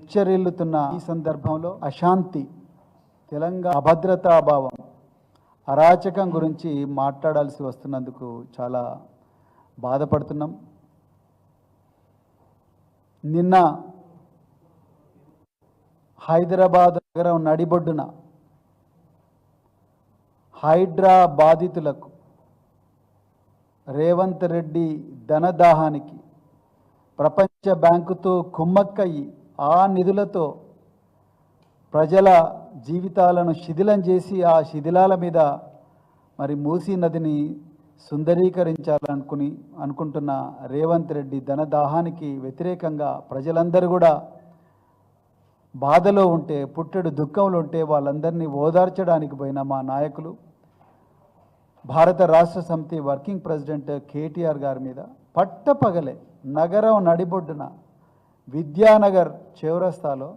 ఉచ్చరిల్లుతున్న ఈ సందర్భంలో అశాంతి, తెలంగాణ అభద్రతాభావం, అరాచకం గురించి మాట్లాడాల్సి వస్తున్నందుకు చాలా బాధపడుతున్నాం. నిన్న హైదరాబాద్ నగరం నడిబొడ్డున హైడ్రా బాధితులకు రేవంత్ రెడ్డి ధనదాహానికి ప్రపంచ బ్యాంకుతో కుమ్మక్కయి ఆ నిధులతో ప్రజల జీవితాలను శిథిలం చేసి ఆ శిథిలాల మీద మరి మూసీ నదిని అనుకుంటున్న రేవంత్ రెడ్డి ధనదాహానికి వ్యతిరేకంగా ప్రజలందరూ కూడా బాధలో ఉంటే, పుట్టెడు దుఃఖంలో ఉంటే వాళ్ళందరినీ ఓదార్చడానికి పోయిన మా నాయకులు, భారత రాష్ట్ర సమితి వర్కింగ్ ప్రెసిడెంట్ కేటీఆర్ గారి మీద పట్టపగలే నగరం నడిబొడ్డున విద్యానగర్ చౌరస్తాలో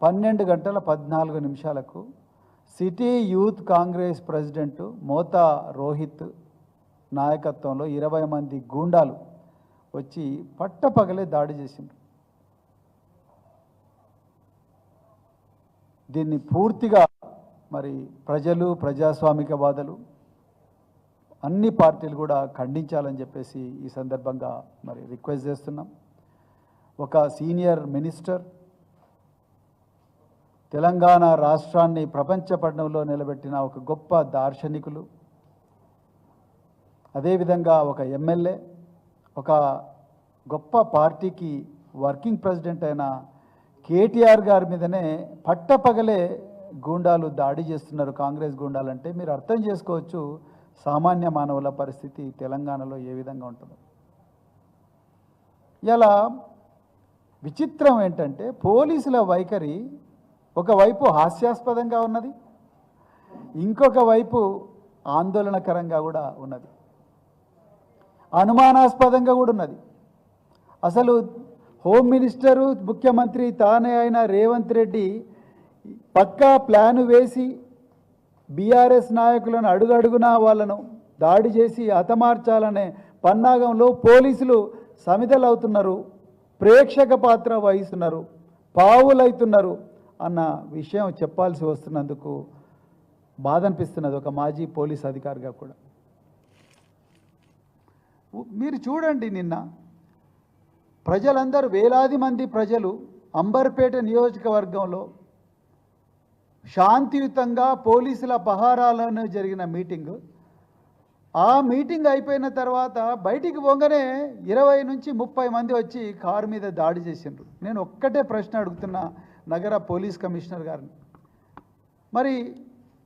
12:14 సిటీ యూత్ కాంగ్రెస్ ప్రెసిడెంట్ మోతా రోహిత్ నాయకత్వంలో 20 మంది గూండాలు వచ్చి పట్టపగలే దాడి చేసిండ్రు. దీన్ని పూర్తిగా మరి ప్రజలు, ప్రజాస్వామికవాదులు, అన్ని పార్టీలు కూడా ఖండించాలని చెప్పేసి ఈ సందర్భంగా మరి రిక్వెస్ట్ చేస్తున్నాం. ఒక సీనియర్ మినిస్టర్, తెలంగాణ రాష్ట్రాన్ని ప్రపంచ పటంలో నిలబెట్టిన ఒక గొప్ప దార్శనికులు, అదేవిధంగా ఒక ఎమ్మెల్యే, ఒక గొప్ప పార్టీకి వర్కింగ్ ప్రెసిడెంట్ అయిన కేటీఆర్ గారి మీదనే పట్టపగలే గూండాలు దాడి చేస్తున్నారు. కాంగ్రెస్ గూండాలు అంటే మీరు అర్థం చేసుకోవచ్చు సామాన్య మానవుల పరిస్థితి తెలంగాణలో ఏ విధంగా ఉంటుందో. ఇలా విచిత్రం ఏంటంటే పోలీసుల వైఖరి ఒకవైపు హాస్యాస్పదంగా ఉన్నది, ఇంకొక వైపు ఆందోళనకరంగా కూడా ఉన్నది, అనుమానాస్పదంగా కూడా ఉన్నది. అసలు హోమ్ మినిస్టరు, ముఖ్యమంత్రి తానే అయిన రేవంత్ రెడ్డి పక్కా ప్లాను వేసి బీఆర్ఎస్ నాయకులను అడుగడుగునా వాళ్ళను దాడి చేసి హతమార్చాలనే పన్నాగంలో పోలీసులు సమిధలవుతున్నారు, ప్రేక్షక పాత్ర వహిస్తున్నారు, పావులవుతున్నారు అన్న విషయం చెప్పాల్సి వస్తున్నందుకు బాధ అనిపిస్తున్నది ఒక మాజీ పోలీస్ అధికారిగా కూడా. మీరు చూడండి, నిన్న ప్రజలందరూ, వేలాది మంది ప్రజలు అంబర్పేట నియోజకవర్గంలో శాంతియుతంగా పోలీసుల పహారాలను జరిగిన మీటింగు, ఆ మీటింగ్ అయిపోయిన తర్వాత బయటికి పోగానే 20 నుంచి 30 మంది వచ్చి కారు మీద దాడి చేసిండ్రు. నేను ఒక్కటే ప్రశ్న అడుగుతున్నా నగర పోలీస్ కమిషనర్ గారిని, మరి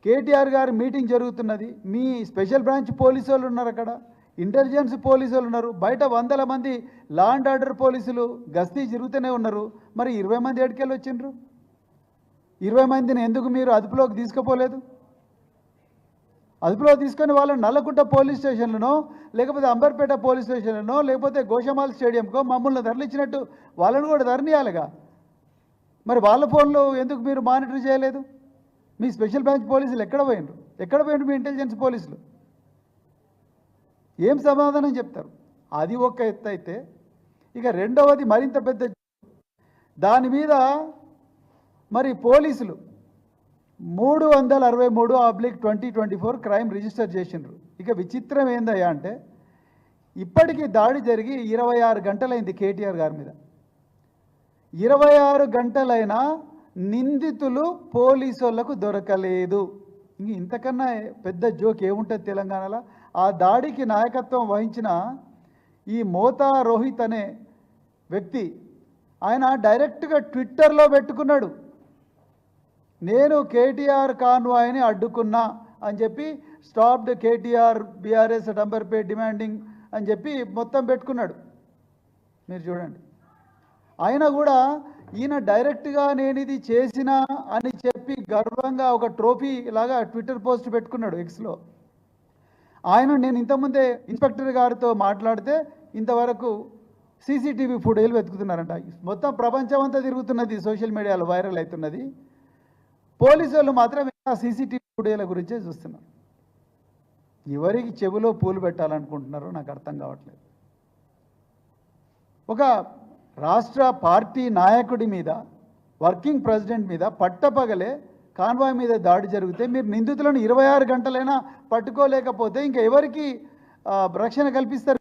కేటీఆర్ గారి మీటింగ్ జరుగుతున్నది, మీ స్పెషల్ బ్రాంచ్ పోలీసు వాళ్ళు ఉన్నారు, అక్కడ ఇంటెలిజెన్స్ పోలీసు వాళ్ళు ఉన్నారు, బయట 100 మంది లా అండ్ ఆర్డర్ పోలీసులు గస్తీ జరుగుతూనే ఉన్నారు, మరి 20 మంది ఎక్కడికెళ్ళి వచ్చిండ్రు? 20 మందిని ఎందుకు మీరు అదుపులోకి తీసుకుపోలేదు? అదుపులో తీసుకొని వాళ్ళని నల్లకుంట పోలీస్ స్టేషన్లనో, లేకపోతే అంబర్పేట పోలీస్ స్టేషన్లనో, లేకపోతే గోషమాల్ స్టేడియంకో మమ్మల్ని తరలించినట్టు వాళ్ళని కూడా తరలియాలిగా. మరి వాళ్ళ ఫోన్లో ఎందుకు మీరు మానిటర్ చేయలేదు? మీ స్పెషల్ బ్రాంచ్ పోలీసులు ఎక్కడ పోయినరు మీ ఇంటెలిజెన్స్ పోలీసులు? ఏం సమాధానం చెప్తారు? అది ఒక ఎత్తు అయితే, ఇక రెండవది మరింత పెద్ద, దాని మీద మరి పోలీసులు 363/2024 క్రైమ్ రిజిస్టర్ చేసిండ్రు. ఇక విచిత్రం ఏందయ్యా అంటే, ఇప్పటికీ దాడి జరిగి 26 గంటలైంది కేటీఆర్ గారి మీద. 26 గంటలైనా నిందితులు పోలీసు వాళ్ళకు దొరకలేదు. ఇంక ఇంతకన్నా పెద్ద జోక్ ఏముంటుంది తెలంగాణలో? ఆ దాడికి నాయకత్వం వహించిన ఈ మోతా రోహిత్ అనే వ్యక్తి, ఆయన డైరెక్ట్గా ట్విట్టర్లో పెట్టుకున్నాడు, నేను కేటీఆర్ కాన్వాయ్ని అడ్డుకున్నా అని చెప్పి, stopped KTR BRS at Amberpet demanding అని చెప్పి మొత్తం పెట్టుకున్నాడు. మీరు చూడండి, అయినా కూడా ఈయన డైరెక్ట్గా నేను ఇది చేసినా అని చెప్పి గర్వంగా ఒక ట్రోఫీ లాగా ట్విట్టర్ పోస్ట్ పెట్టుకున్నాడు ఎక్స్లో. నేను ఇంతకుముందే ఇన్స్పెక్టర్ గారితో మాట్లాడితే ఇంతవరకు సీసీటీవీ ఫుటేజ్లు వెతుకుతున్నారంట. మొత్తం ప్రపంచం అంతా తిరుగుతున్నది, సోషల్ మీడియాలో వైరల్ అవుతున్నది. పోలీసు వాళ్ళు మాత్రం సీసీటీవీ ఫుటేజ్ల గురించే చూస్తున్నారు. ఎవరికి చెవిలో పూలు పెట్టాలనుకుంటున్నారో నాకు అర్థం కావట్లేదు. ఒక రాష్ట్ర పార్టీ నాయకుడి మీద, వర్కింగ్ ప్రెసిడెంట్ మీద పట్టపగలే కాన్వాయ్ మీద దాడి జరిగితే మీరు నిందితులను 26 గంటలైనా పట్టుకోలేకపోతే ఇంకా ఎవరికి రక్షణ కల్పిస్తారు?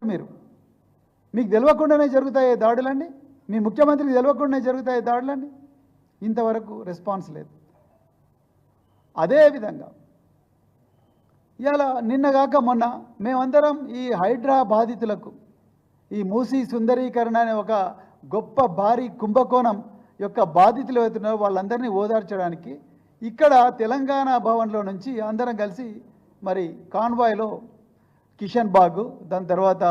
మీకు తెలియకుండానే జరుగుతాయి దాడులన్నీ, మీ ముఖ్యమంత్రికి తెలియకుండానే జరుగుతాయి దాడులన్నీ. ఇంతవరకు రెస్పాన్స్ లేదు. అదేవిధంగా ఇలా నిన్నగాక మొన్న మేమందరం ఈ హైడ్రా బాధితులకు, ఈ మూసీ సుందరీకరణ అనే ఒక గొప్ప భారీ కుంభకోణం యొక్క బాధితులు అవుతున్నారో వాళ్ళందరినీ ఓదార్చడానికి ఇక్కడ తెలంగాణ భవన్లో నుంచి అందరం కలిసి మరి కాన్వాయ్లో కిషన్ బాగ్, దాని తర్వాత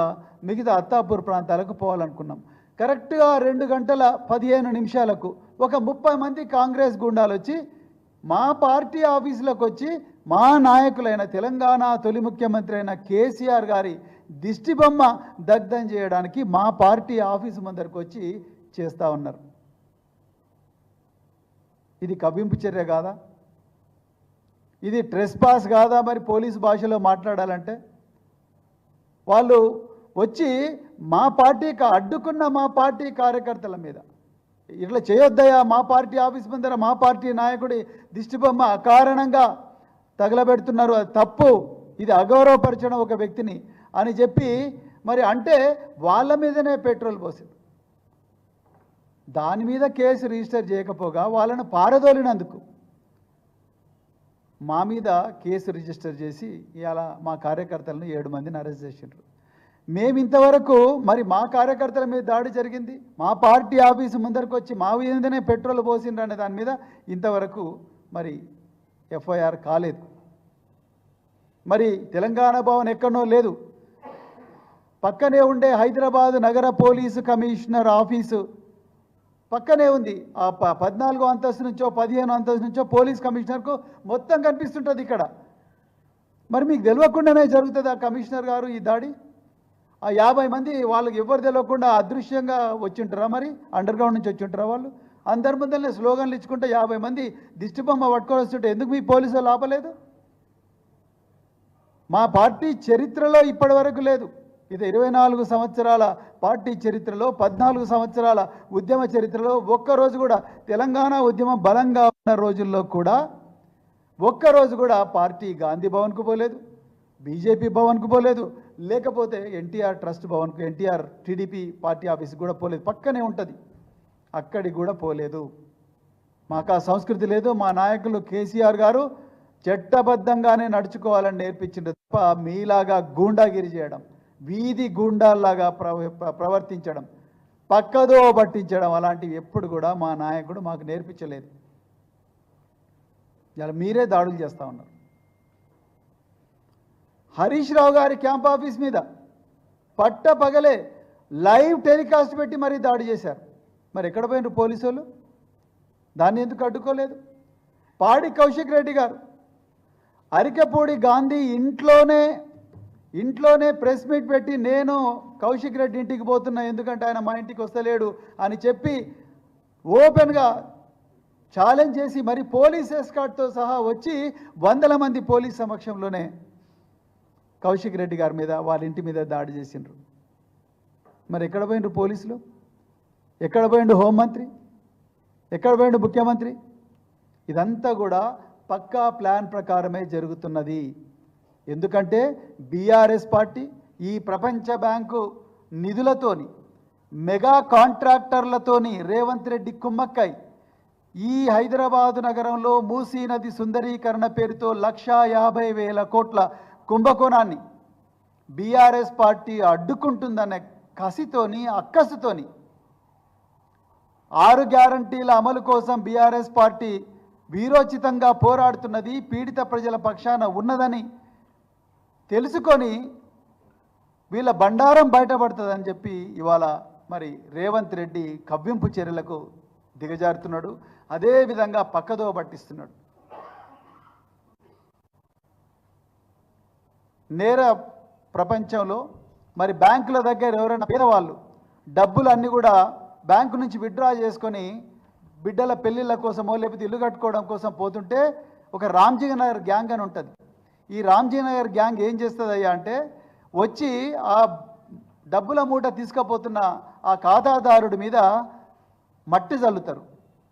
మిగతా అత్తాపూర్ ప్రాంతాలకు పోవాలనుకున్నాం. కరెక్ట్గా 2 గంటల 15 నిమిషాలకు ఒక 30 మంది కాంగ్రెస్ గుండాలు వచ్చి మా పార్టీ ఆఫీసులకు వచ్చి మా నాయకులైన తెలంగాణ తొలి ముఖ్యమంత్రి అయిన కేసీఆర్ గారి దిష్టిబొమ్మ దగ్ధం చేయడానికి మా పార్టీ ఆఫీసు ముందరికి వచ్చి చేస్తూ ఉన్నారు. ఇది కవ్వింపు చర్య కాదా? ఇది ట్రెస్పాస్ కాదా? మరి పోలీసు భాషలో మాట్లాడాలంటే వాళ్ళు వచ్చి మా పార్టీకి అడ్డుకున్న మా పార్టీ కార్యకర్తల మీద ఇట్లా చేయొద్దయా, మా పార్టీ ఆఫీస్ ముందర మా పార్టీ నాయకుడి దిష్టిబొమ్మ అకారణంగా తగలబెడుతున్నారు, అది తప్పు, ఇది అగౌరవపరచడం ఒక వ్యక్తిని అని చెప్పి మరి అంటే వాళ్ళ మీదనే పెట్రోల్ పోసింది. దాని మీద కేసు రిజిస్టర్ చేయకపోగా వాళ్ళను పారదోలినందుకు మా మీద కేసు రిజిస్టర్ చేసి ఇవాళ మా కార్యకర్తలను 7 మందిని అరెస్ట్ చేసిండ్రు. మేము ఇంతవరకు మరి మా కార్యకర్తల మీద దాడి జరిగింది, మా పార్టీ ఆఫీసు ముందరకు వచ్చి మా మీదనే పెట్రోల్ పోసిండ్రు అనే దాని మీద ఇంతవరకు మరి ఎఫ్ఐఆర్ కాలేదు. మరి తెలంగాణ భవన్ ఎక్కడనో లేదు, పక్కనే ఉండే హైదరాబాద్ నగర పోలీసు కమిషనర్ ఆఫీసు పక్కనే ఉంది. ఆ 14వ అంతస్తు నుంచో 15వ అంతస్తు నుంచో పోలీస్ కమిషనర్కు మొత్తం కనిపిస్తుంటుంది ఇక్కడ. మరి మీకు తెలియకుండానే జరుగుతుంది ఆ కమిషనర్ గారు ఈ దాడి. ఆ 50 మంది వాళ్ళకి ఎవరు తెలియకుండా అదృశ్యంగా వచ్చింటారా? మరి అండర్ గ్రౌండ్ నుంచి వచ్చింటారా? వాళ్ళు అందరి ముందరనే స్లోగన్లు ఇచ్చుకుంటే 50 మంది దిష్టిబొమ్మ పట్టుకొని వస్తుంటే ఎందుకు మీ పోలీసులు ఆపలేదు? మా పార్టీ చరిత్రలో ఇప్పటి వరకు లేదు. ఇది 24 సంవత్సరాల పార్టీ చరిత్రలో, 14 సంవత్సరాల ఉద్యమ చరిత్రలో ఒక్కరోజు కూడా తెలంగాణ ఉద్యమం బలంగా ఉన్న రోజుల్లో కూడా ఒక్కరోజు కూడా పార్టీ గాంధీ భవన్కు పోలేదు, బీజేపీ భవన్కు పోలేదు, లేకపోతే ఎన్టీఆర్ ట్రస్ట్ భవన్కు, ఎన్టీఆర్ టీడీపీ పార్టీ ఆఫీస్కి కూడా పోలేదు. పక్కనే ఉంటుంది, అక్కడికి కూడా పోలేదు. మాకు ఆ సంస్కృతి లేదు. మా నాయకులు కేసీఆర్ గారు చట్టబద్ధంగానే నడుచుకోవాలని నేర్పించింది తప్ప మీలాగా గూండాగిరి చేయడం, వీధి గూండాల్లాగా ప్రవర్తించడం, పక్కదో పట్టించడం అలాంటివి ఎప్పుడు కూడా మా నాయకుడు మాకు నేర్పించలేదు. ఇలా మీరే దాడులు చేస్తూ ఉన్నారు. హరీష్ రావు గారి క్యాంప్ ఆఫీస్ మీద పట్టపగలే లైవ్ టెలికాస్ట్ పెట్టి మరీ దాడి చేశారు. మరి ఎక్కడ పోయినారు పోలీసు వాళ్ళు? దాన్ని ఎందుకు అడ్డుకోలేదు? పాడి కౌశిక్ రెడ్డి గారు అరికపూడి గాంధీ ఇంట్లోనే ప్రెస్ మీట్ పెట్టి నేను కౌశిక్ రెడ్డి ఇంటికి పోతున్నా, ఎందుకంటే ఆయన మా ఇంటికి వస్తలేడు అని చెప్పి ఓపెన్గా ఛాలెంజ్ చేసి మరి పోలీస్ ఎస్కార్ట్తో సహా వచ్చి 100 మంది పోలీస్ సమక్షంలోనే కౌశిక్ రెడ్డి గారి మీద, వాళ్ళ ఇంటి మీద దాడి చేసిండ్రు. మరి ఎక్కడ పోయిండ్రు పోలీసులు? ఎక్కడ పోయిండు హోంమంత్రి? ఎక్కడ పోయిండు ముఖ్యమంత్రి? ఇదంతా కూడా పక్కా ప్లాన్ ప్రకారమే జరుగుతున్నది. ఎందుకంటే బీఆర్ఎస్ పార్టీ ఈ ప్రపంచ బ్యాంకు నిధులతోని, మెగా కాంట్రాక్టర్లతోని రేవంత్ రెడ్డి కుమ్మక్కై ఈ హైదరాబాదు నగరంలో మూసీ నది సుందరీకరణ పేరుతో 1,50,000 కోట్ల కుంభకోణాన్ని బీఆర్ఎస్ పార్టీ అడ్డుకుంటుందనే కసితోని, అక్కసుతోని 6 గ్యారంటీల అమలు కోసం బీఆర్ఎస్ పార్టీ వీరోచితంగా పోరాడుతున్నది, పీడిత ప్రజల పక్షాన ఉన్నదని తెలుసుకొని వీళ్ళ బండారం బయటపడుతుందని చెప్పి ఇవాళ మరి రేవంత్ రెడ్డి కవ్వింపు చర్యలకు దిగజారుతున్నాడు. అదేవిధంగా పక్కదో పట్టిస్తున్నాడు. నేర ప్రపంచంలో మరి బ్యాంకుల దగ్గర ఎవరైనా పేదవాళ్ళు డబ్బులు అన్నీ కూడా బ్యాంకు నుంచి విత్డ్రా చేసుకొని బిడ్డల పెళ్ళిళ్ళ కోసమో లేకపోతే ఇల్లు కట్టుకోవడం కోసం పోతుంటే ఒక రామ్జీ నగర్ గ్యాంగ్ అని ఉంటుంది. ఈ రామ్జీ నగర్ గ్యాంగ్ ఏం చేస్తుందయ్యా అంటే వచ్చి ఆ డబ్బుల మూట తీసుకుపోతున్న ఆ ఖాతాదారుడి మీద మట్టి చల్లుతారు,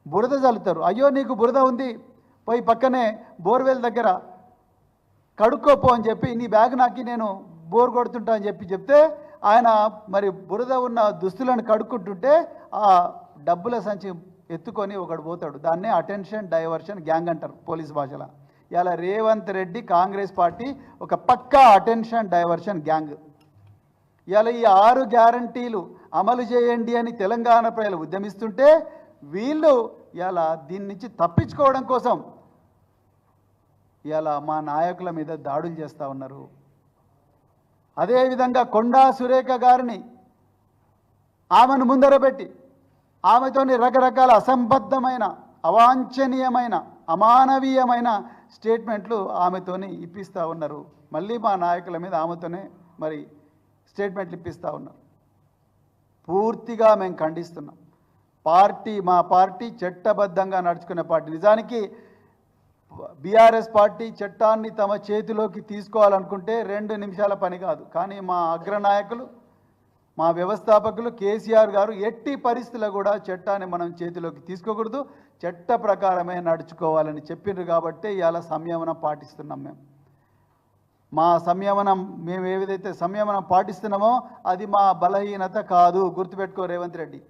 బురద చల్లుతారు. అయ్యో నీకు బురద ఉంది, పోయి పక్కనే బోర్వెల్ దగ్గర కడుక్కోపో అని చెప్పి నీ బ్యాగ్ నాకి నేను బోర్ కొడుతుంటా అని చెప్తే ఆయన మరి బురద ఉన్న దుస్తులను కడుక్కుంటుంటే ఆ డబ్బుల సంచి ఎత్తుకొని ఒకడు పోతాడు. దాన్నే అటెన్షన్ డైవర్షన్ గ్యాంగ్ అంటారు పోలీస్ భాషలో. ఇలా రేవంత్ రెడ్డి కాంగ్రెస్ పార్టీ ఒక పక్కా అటెన్షన్ డైవర్షన్ గ్యాంగ్. ఇలా ఈ 6 గ్యారంటీలు అమలు చేయండి అని తెలంగాణ ప్రజలు ఉద్యమిస్తుంటే వీళ్ళు ఇలా దీని నుంచి తప్పించుకోవడం కోసం ఇలా మా నాయకుల మీద దాడులు చేస్తూ ఉన్నారు. అదేవిధంగా కొండా సురేఖ గారిని ఆమెను ముందర పెట్టి ఆమెతోని రకరకాల అసంబద్ధమైన, అవాంఛనీయమైన, అమానవీయమైన స్టేట్మెంట్లు ఆమెతోని ఇప్పిస్తూ ఉన్నారు. మళ్ళీ మా నాయకుల మీద ఆమెతోనే మరి స్టేట్మెంట్లు ఇప్పిస్తూ ఉన్నారు. పూర్తిగా మేము ఖండిస్తున్నాం. మా పార్టీ చట్టబద్ధంగా నడుచుకునే పార్టీ. నిజానికి బీఆర్ఎస్ పార్టీ చట్టాన్ని తమ చేతిలోకి తీసుకోవాలనుకుంటే 2 నిమిషాల పని కాదు. కానీ మా అగ్రనాయకులు, మా వ్యవస్థాపకులు కేసీఆర్ గారు ఎట్టి పరిస్థితుల్లో కూడా చట్టాన్ని మనం చేతిలోకి తీసుకోకూడదు, చట్ట ప్రకారమే నడుచుకోవాలని చెప్పిండ్రు. కాబట్టి ఇవాళ సంయమనం పాటిస్తున్నాం. మేము ఏదైతే సంయమనం పాటిస్తున్నామో అది మా బలహీనత కాదు. గుర్తుపెట్టుకో రేవంత్ రెడ్డి,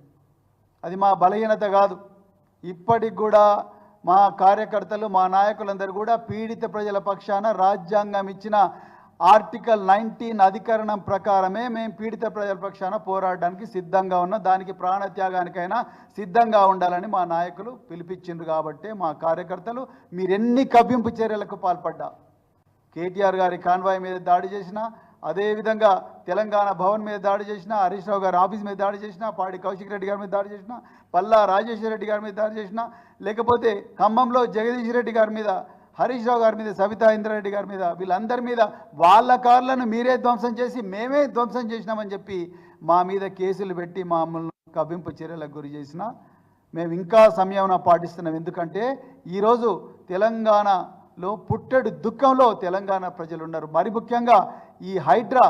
అది మా బలహీనత కాదు. ఇప్పటికి కూడా మా కార్యకర్తలు, మా నాయకులందరూ కూడా పీడిత ప్రజల పక్షాన రాజ్యాంగం ఇచ్చిన ఆర్టికల్ 19 అధికరణం ప్రకారమే మేము పీడిత ప్రజల పక్షాన పోరాడడానికి సిద్ధంగా ఉన్నాం. దానికి ప్రాణత్యాగానికైనా సిద్ధంగా ఉండాలని మా నాయకులు పిలిపించిండ్రు. కాబట్టి మా కార్యకర్తలు మీరెన్ని కవ్వింపు చర్యలకు పాల్పడ్డా, కేటీఆర్ గారి కాన్వాయ్ మీద దాడి చేసినా, అదేవిధంగా తెలంగాణ భవన్ మీద దాడి చేసినా, హరీష్ రావు గారి ఆఫీస్ మీద దాడి చేసినా, పాడి కౌశిక్ రెడ్డి గారి మీద దాడి చేసినా, పల్లా రాజేశ్వర రెడ్డి గారి మీద దాడి చేసినా, లేకపోతే ఖమ్మంలో జగదీష్ రెడ్డి గారి మీద, హరీష్ రావు గారి మీద, సబితా ఇంద్రారెడ్డి గారి మీద, వీళ్ళందరి మీద వాళ్ళ కార్లను మీరే ధ్వంసం చేసి మేమే ధ్వంసం చేసినామని చెప్పి మా మీద కేసులు పెట్టి మమ్మల్ని కవ్వింపు చర్యలకు గురి చేసినా మేము ఇంకా సంయమనం పాటిస్తున్నాం. ఎందుకంటే ఈరోజు తెలంగాణలో పుట్టెడు దుఃఖంలో తెలంగాణ ప్రజలు ఉన్నారు. మరి ముఖ్యంగా ఈ హైడ్రా,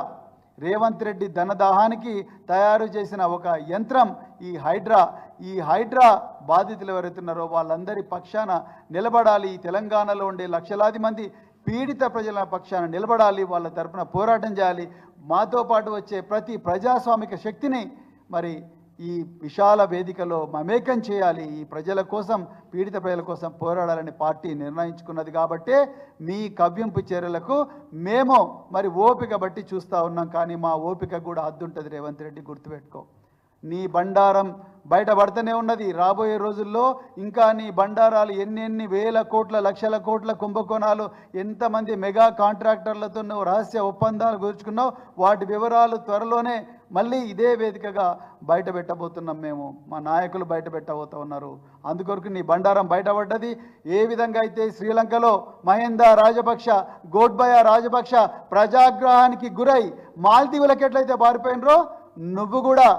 రేవంత్ రెడ్డి ధనదాహానికి తయారు చేసిన ఒక యంత్రం ఈ హైడ్రా బాధితులు ఎవరైతున్నారో వాళ్ళందరి పక్షాన నిలబడాలి. తెలంగాణలో ఉండే లక్షలాది మంది పీడిత ప్రజల పక్షాన నిలబడాలి, వాళ్ళ తరపున పోరాటం చేయాలి. మాతో పాటు వచ్చే ప్రతి ప్రజాస్వామిక శక్తిని మరి ఈ విశాల వేదికలో మమేకం చేయాలి. ఈ ప్రజల కోసం, పీడిత ప్రజల కోసం పోరాడాలని పార్టీ నిర్ణయించుకున్నది. కాబట్టే మీ కవ్వింపు చర్యలకు మేము మరి ఓపిక బట్టి చూస్తూ ఉన్నాం. కానీ మా ఓపిక కూడా హద్దుంటుంది రేవంత్ రెడ్డి, గుర్తుపెట్టుకో. నీ బండారం బయటపడుతూనే ఉన్నది. రాబోయే రోజుల్లో ఇంకా నీ బండారాలు ఎన్ని వేల కోట్ల, లక్షల కోట్ల కుంభకోణాలు, ఎంతమంది మెగా కాంట్రాక్టర్లతో నువ్వు రహస్య ఒప్పందాలు కుదుర్చుకున్నావు, వాటి వివరాలు త్వరలోనే మళ్ళీ ఇదే వేదికగా బయట పెట్టబోతున్నాం. మేము మా నాయకులు బయట పెట్టబోతూ ఉన్నారు. అందుకొరకు నీ బండారం బయటపడ్డది. ఏ విధంగా అయితే శ్రీలంకలో మహేందా రాజపక్ష, గోడ్బయ రాజపక్ష ప్రజాగ్రహానికి గురై మాల్దీవులకు ఎట్లయితే పారిపోయినరో, నువ్వు కూడా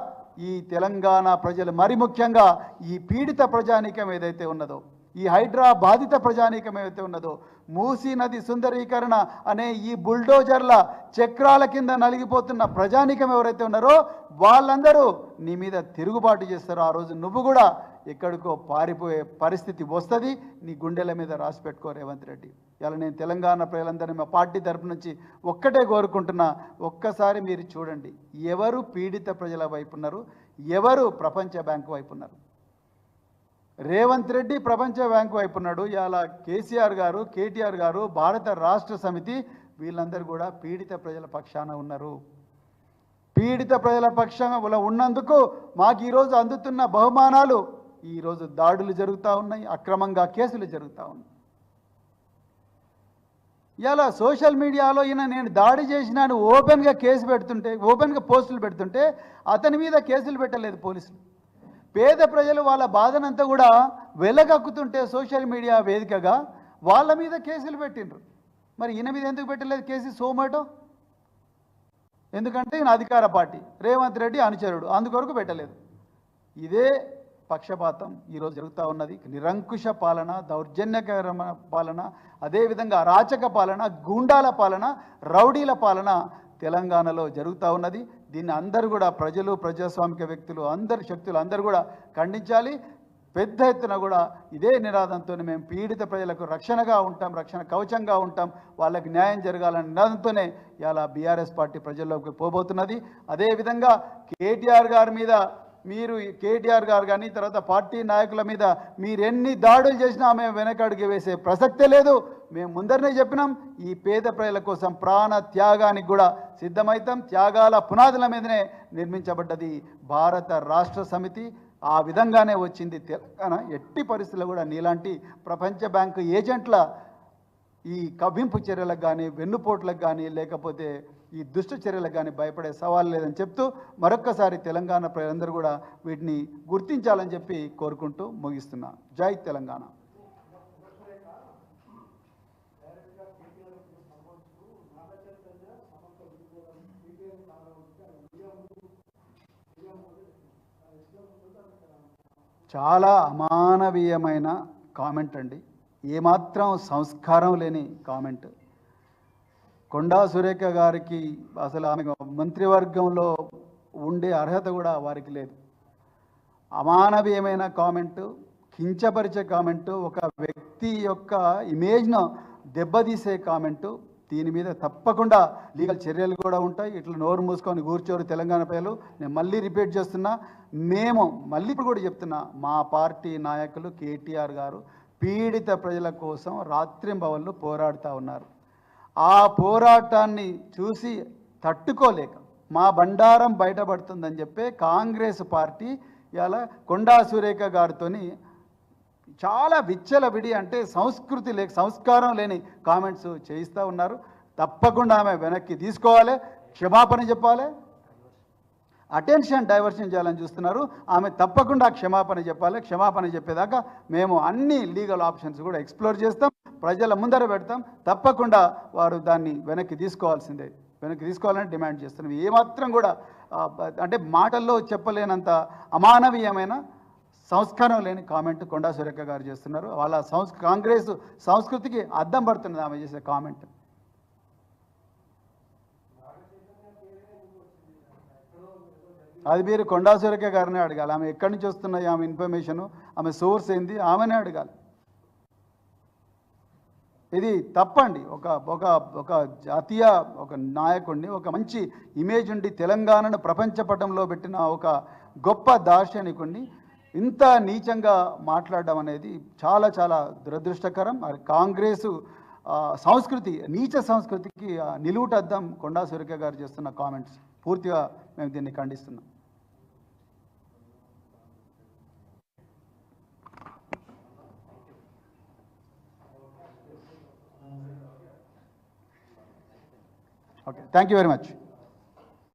ఈ తెలంగాణ ప్రజలు, మరి ముఖ్యంగా ఈ పీడిత ప్రజానీకం ఏదైతే ఉన్నదో, ఈ హైడ్రా బాధిత ప్రజానీకం ఏదైతే ఉన్నదో, మూసీ నది సుందరీకరణ అనే ఈ బుల్డోజర్ల చక్రాల కింద నలిగిపోతున్న ప్రజానీకం ఎవరైతే ఉన్నారో వాళ్ళందరూ నీ మీద తిరుగుబాటు చేస్తారో ఆ రోజు నువ్వు కూడా ఎక్కడికో పారిపోయే పరిస్థితి వస్తుంది. నీ గుండెల మీద రాసి పెట్టుకో రేవంత్ రెడ్డి. ఇలా నేను తెలంగాణ ప్రజలందరినీ మా పార్టీ తరపు నుంచి ఒక్కటే కోరుకుంటున్నా, ఒక్కసారి మీరు చూడండి ఎవరు పీడిత ప్రజల వైపు ఉన్నారు, ఎవరు ప్రపంచ బ్యాంకు వైపు ఉన్నారు. రేవంత్ రెడ్డి ప్రపంచ బ్యాంకు వైపు ఉన్నాడు. ఇలా కేసీఆర్ గారు, కేటీఆర్ గారు, భారత రాష్ట్ర సమితి వీళ్ళందరూ కూడా పీడిత ప్రజల పక్షాన ఉన్నారు. పీడిత ప్రజల పక్షాన ఉన్నందుకు మాకు ఈరోజు అందుతున్న బహుమానాలు, ఈరోజు దాడులు జరుగుతూ ఉన్నాయి, అక్రమంగా కేసులు జరుగుతూ ఉన్నాయి. ఇలా సోషల్ మీడియాలో నేను దాడి చేసినాను ఓపెన్గా కేసు పెడుతుంటే, ఓపెన్గా పోస్టులు పెడుతుంటే అతని మీద కేసులు పెట్టలేదు పోలీసులు. పేద ప్రజలు వాళ్ళ బాధనంతా కూడా వెలగక్కుతుంటే సోషల్ మీడియా వేదికగా వాళ్ళ మీద కేసులు పెట్టిండ్రు. మరి ఈయన మీద ఎందుకు పెట్టలేదు కేసు? సోమాటో. ఎందుకంటే ఈయన అధికార పార్టీ, రేవంత్ రెడ్డి అనుచరుడు, అందుకొరకు పెట్టలేదు. ఇదే పక్షపాతం ఈరోజు జరుగుతూ ఉన్నది. నిరంకుశ పాలన, దౌర్జన్యకరమైన పాలన, అదేవిధంగా అరాచక పాలన, గూండాల పాలన, రౌడీల పాలన తెలంగాణలో జరుగుతూ ఉన్నది. దీన్ని అందరూ కూడా ప్రజలు, ప్రజాస్వామిక వ్యక్తులు, అందరి శక్తులు అందరూ కూడా ఖండించాలి. పెద్ద ఎత్తున కూడా ఇదే నినాదంతో మేము పీడిత ప్రజలకు రక్షణగా ఉంటాం, రక్షణ కవచంగా ఉంటాం, వాళ్ళకి న్యాయం జరగాలనే నినాదంతోనే ఇలా బీఆర్ఎస్ పార్టీ ప్రజల్లోకి పోబోతున్నది. అదేవిధంగా కేటీఆర్ గారి మీద మీరు కేటీఆర్ గారు కానీ తర్వాత పార్టీ నాయకుల మీద మీరు ఎన్ని దాడులు చేసినా మేము వెనకడుగు వేసే ప్రసక్తే లేదు. మేము ముందరనే చెప్పినాం, ఈ పేద ప్రజల కోసం ప్రాణ త్యాగానికి కూడా సిద్ధమవుతాం. త్యాగాల పునాదుల మీదనే నిర్మించబడ్డది భారత రాష్ట్ర సమితి. ఆ విధంగానే వచ్చింది తెలంగాణ. ఎట్టి పరిస్థితుల్లో కూడా నీలాంటి ప్రపంచ బ్యాంకు ఏజెంట్ల ఈ కవ్వింపు చర్యలకు కానీ, వెన్నుపోట్లకు కానీ, లేకపోతే ఈ దుష్ట చర్యలకు కానీ భయపడే సవాల్ లేదని చెప్తూ మరొక్కసారి తెలంగాణ ప్రజలందరూ కూడా వీటిని గుర్తించాలని చెప్పి కోరుకుంటూ ముగిస్తున్నా. జై తెలంగాణ. చాలా అమానవీయమైన కామెంట్ అండి, ఏమాత్రం సంస్కారం లేని కామెంట్. కొండా సురేఖ గారికి అసలు ఆమె మంత్రివర్గంలో ఉండే అర్హత కూడా వారికి లేదు. అమానవీయమైన కామెంటు, కించపరిచే కామెంటు, ఒక వ్యక్తి యొక్క ఇమేజ్ను దెబ్బతీసే కామెంటు. దీని మీద తప్పకుండా లీగల్ చర్యలు కూడా ఉంటాయి. ఇట్లా నోరు మూసుకొని కూర్చోరు తెలంగాణ ప్రజలు. నేను మళ్ళీ రిపీట్ చేస్తున్నా, మేము మళ్ళీ ఇప్పుడు కూడా చెప్తున్నా, మా పార్టీ నాయకులు కేటీఆర్ గారు పీడిత ప్రజల కోసం రాత్రింబవళ్ళు పోరాడుతూ ఉన్నారు. ఆ పోరాటాన్ని చూసి తట్టుకోలేక మా బండారం బయటపడుతుందని చెప్పి కాంగ్రెస్ పార్టీ ఇలా కొండా సురేఖ గారితో చాలా విచ్చలవిడి, అంటే సంస్కృతి లేక సంస్కారం లేని కామెంట్స్ చేయిస్తూ ఉన్నారు. తప్పకుండా ఆమె వెనక్కి తీసుకోవాలి, క్షమాపణ చెప్పాలి. అటెన్షన్ డైవర్షన్ చేయాలని చూస్తున్నారు. ఆమె తప్పకుండా క్షమాపణ చెప్పాలి. క్షమాపణ చెప్పేదాకా మేము అన్ని లీగల్ ఆప్షన్స్ కూడా ఎక్స్ప్లోర్ చేస్తాం, ప్రజల ముందర పెడతాం. తప్పకుండా వారు దాన్ని వెనక్కి తీసుకోవాల్సిందే, వెనక్కి తీసుకోవాలని డిమాండ్ చేస్తున్నాం. ఏమాత్రం కూడా అంటే మాటల్లో చెప్పలేనంత అమానవీయమైన, సంస్కారం లేని కామెంట్ కొండా సురేఖ గారు చేస్తున్నారు. వాళ్ళ కాంగ్రెస్ సంస్కృతికి అద్దం పడుతున్నది ఆమె చేసే కామెంట్. అది మీరు కొండా సురేఖ గారినే అడగాలి. ఆమె ఎక్కడి నుంచి వస్తున్నాయి ఆమె ఇన్ఫర్మేషను, ఆమె సోర్స్ ఏంది, ఆమెనే అడగాలి. ఇది తప్పండి. ఒక జాతీయ ఒక నాయకుడిని, ఒక మంచి ఇమేజ్ ఉండి తెలంగాణను ప్రపంచ పటంలో పెట్టిన ఒక గొప్ప దార్శనికుడిని ఇంత నీచంగా మాట్లాడడం అనేది చాలా చాలా దురదృష్టకరం. కాంగ్రెసు సంస్కృతి, నీచ సంస్కృతికి నిలువుటద్దం కొండా సురేఖ గారు చేస్తున్న కామెంట్స్. పూర్తిగా మేము దీన్ని ఖండిస్తున్నాం. Okay, thank you very much.